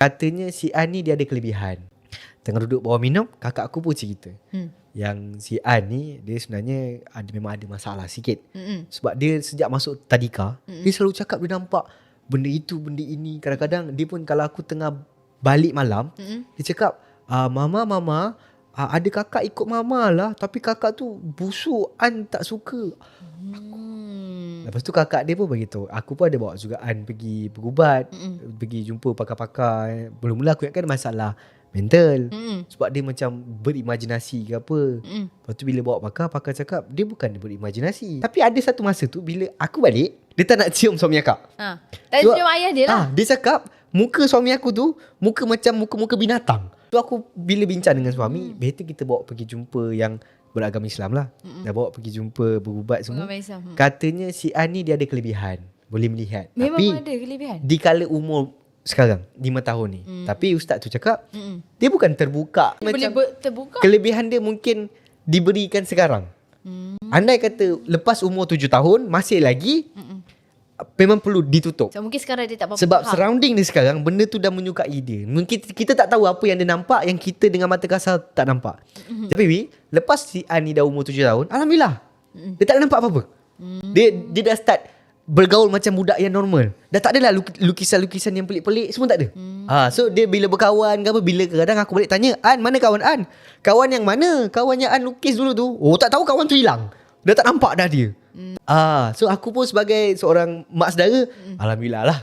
Katanya si An ni dia ada kelebihan. Tengah duduk bawah minum, kakak aku pun cerita. Yang si An ni dia sebenarnya memang ada masalah sikit. Sebab dia sejak masuk tadika, dia selalu cakap dia nampak benda itu, benda ini. Kadang-kadang dia pun kalau aku tengah balik malam, dia cakap, Mama, ada kakak ikut mama lah, tapi kakak tu busuk, An tak suka. Lepas tu kakak dia pun beritahu, aku pun ada bawa juga An pergi berubat, pergi jumpa pakar-pakar. Mula-mula aku ingatkan masalah mental, sebab dia macam berimajinasi ke apa. Lepas tu bila bawa pakar cakap dia bukan berimajinasi. Tapi ada satu masa tu bila aku balik, dia tak nak cium suami akak. Tak cium ayah dia lah. Dia cakap muka suami aku tu muka macam muka-muka binatang. Tu aku bila bincang dengan suami, better kita bawa pergi jumpa yang beragama Islam lah. Dah bawa pergi jumpa berubat semua. Katanya si An ni dia ada kelebihan, boleh melihat. Memang tapi ada kelebihan. di kala umur sekarang 5 tahun ni. Tapi ustaz tu cakap dia bukan terbuka. Dia macam boleh terbuka. kelebihan dia mungkin diberikan sekarang. Andai kata lepas umur 7 tahun masih lagi, memang perlu ditutup. So, mungkin sekarang dia tak apa-apa. Sebab surrounding dia sekarang, benda tu dah menyukai dia. Mungkin kita tak tahu apa yang dia nampak, yang kita dengan mata kasar tak nampak. Tapi lepas si An ni dah umur 7 tahun, Alhamdulillah, dia tak nampak apa-apa. Dia dah start bergaul macam budak yang normal. Dah tak adalah lukisan-lukisan yang pelik-pelik, semua tak ada. So dia bila berkawan ke apa, bila kadang aku balik tanya, An, mana kawan An? Kawan yang mana? Kawan yang An lukis dulu tu. Oh, tak tahu kawan tu hilang. Dah tak nampak dah dia. So aku pun sebagai seorang mak saudara, Alhamdulillah lah.